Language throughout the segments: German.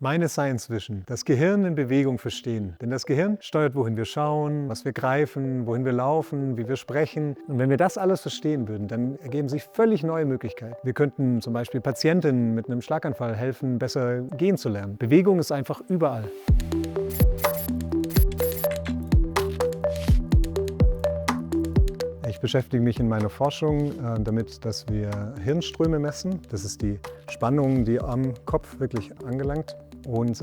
Meine Science Vision. Das Gehirn in Bewegung verstehen. Denn das Gehirn steuert, wohin wir schauen, was wir greifen, wohin wir laufen, wie wir sprechen. Und wenn wir das alles verstehen würden, dann ergeben sich völlig neue Möglichkeiten. Wir könnten zum Beispiel Patientinnen mit einem Schlaganfall helfen, besser gehen zu lernen. Bewegung ist einfach überall. Ich beschäftige mich in meiner Forschung damit, dass wir Hirnströme messen. Das ist die Spannung, die am Kopf wirklich angelangt. Und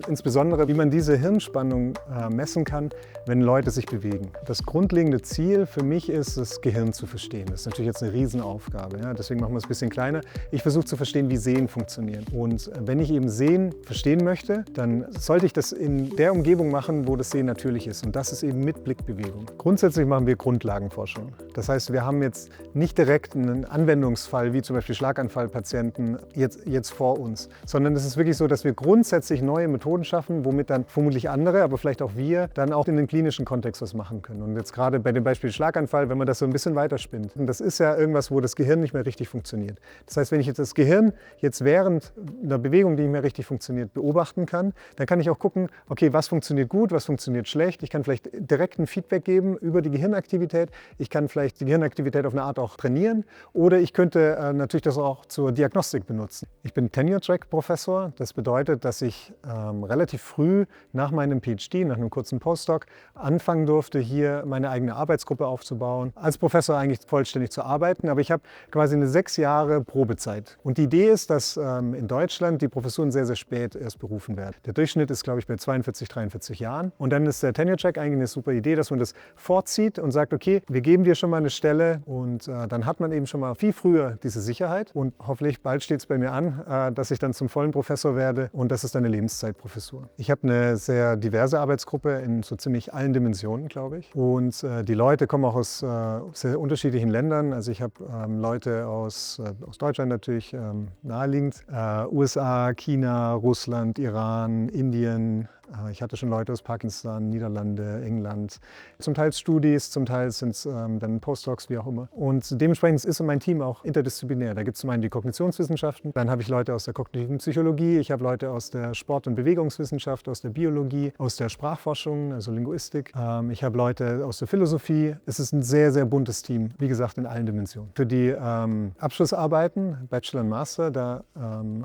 insbesondere, wie man diese Hirnspannung messen kann, wenn Leute sich bewegen. Das grundlegende Ziel für mich ist, das Gehirn zu verstehen. Das ist natürlich jetzt eine Riesenaufgabe, ja? Deswegen machen wir es ein bisschen kleiner. Ich versuche zu verstehen, wie Sehen funktioniert. Und wenn ich eben Sehen verstehen möchte, dann sollte ich das in der Umgebung machen, wo das Sehen natürlich ist. Und das ist eben mit Blickbewegung. Grundsätzlich machen wir Grundlagenforschung. Das heißt, wir haben jetzt nicht direkt einen Anwendungsfall, wie zum Beispiel Schlaganfallpatienten, jetzt vor uns. Sondern es ist wirklich so, dass wir grundsätzlich neue Methoden schaffen, womit dann vermutlich andere, aber vielleicht auch wir, dann auch in den klinischen Kontext was machen können. Und jetzt gerade bei dem Beispiel Schlaganfall, wenn man das so ein bisschen weiterspinnt, das ist ja irgendwas, wo das Gehirn nicht mehr richtig funktioniert. Das heißt, wenn ich jetzt das Gehirn jetzt während einer Bewegung, die nicht mehr richtig funktioniert, beobachten kann, dann kann ich auch gucken, okay, was funktioniert gut, was funktioniert schlecht. Ich kann vielleicht direkt ein Feedback geben über die Gehirnaktivität. Ich kann vielleicht die Gehirnaktivität auf eine Art auch trainieren oder ich könnte natürlich das auch zur Diagnostik benutzen. Ich bin Tenure-Track-Professor. Das bedeutet, dass ich relativ früh nach meinem PhD, nach einem kurzen Postdoc, anfangen durfte, hier meine eigene Arbeitsgruppe aufzubauen. Als Professor eigentlich vollständig zu arbeiten, aber ich habe quasi eine 6 Jahre Probezeit. Und die Idee ist, dass in Deutschland die Professuren sehr, sehr spät erst berufen werden. Der Durchschnitt ist, glaube ich, bei 42, 43 Jahren. Und dann ist der Tenure-Track eigentlich eine super Idee, dass man das vorzieht und sagt, okay, wir geben dir schon mal eine Stelle und dann hat man eben schon mal viel früher diese Sicherheit. Und hoffentlich bald steht es bei mir an, dass ich dann zum vollen Professor werde und das ist eine Lebenszeitprofessur. Ich habe eine sehr diverse Arbeitsgruppe in so ziemlich allen Dimensionen, glaube ich. Und die Leute kommen auch aus sehr unterschiedlichen Ländern. Also ich habe Leute aus Deutschland natürlich naheliegend, USA, China, Russland, Iran, Indien. Ich hatte schon Leute aus Pakistan, Niederlande, England. Zum Teil Studis, zum Teil sind es dann Postdocs, wie auch immer. Und dementsprechend ist mein Team auch interdisziplinär. Da gibt es zum einen die Kognitionswissenschaften, dann habe ich Leute aus der kognitiven Psychologie, ich habe Leute aus der Sport- und Bewegungswissenschaft, aus der Biologie, aus der Sprachforschung, also Linguistik. Ich habe Leute aus der Philosophie. Es ist ein sehr, sehr buntes Team, wie gesagt, in allen Dimensionen. Für die Abschlussarbeiten, Bachelor und Master, da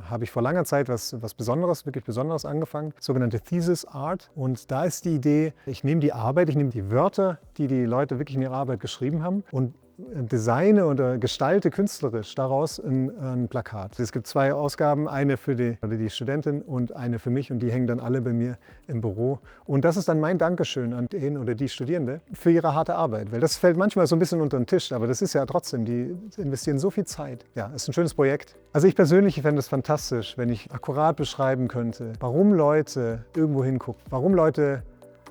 habe ich vor langer Zeit was Besonderes, wirklich Besonderes angefangen, sogenannte Thesis Art. Und da ist die Idee, ich nehme die Arbeit, ich nehme die Wörter, die die Leute wirklich in ihrer Arbeit geschrieben haben und designe oder gestalte künstlerisch daraus ein Plakat. Es gibt 2 Ausgaben, eine für die Studentin und eine für mich und die hängen dann alle bei mir im Büro. Und das ist dann mein Dankeschön an den oder die Studierende für ihre harte Arbeit, weil das fällt manchmal so ein bisschen unter den Tisch, aber das ist ja trotzdem, die investieren so viel Zeit. Ja, es ist ein schönes Projekt. Also ich persönlich fände es fantastisch, wenn ich akkurat beschreiben könnte, warum Leute irgendwo hingucken, warum Leute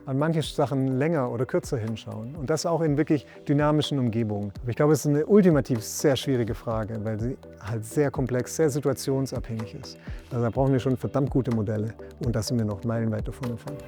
an manche Sachen länger oder kürzer hinschauen und das auch in wirklich dynamischen Umgebungen. Aber ich glaube, es ist eine ultimativ sehr schwierige Frage, weil sie halt sehr komplex, sehr situationsabhängig ist. Also da brauchen wir schon verdammt gute Modelle und da sind wir noch meilenweit davon entfernt.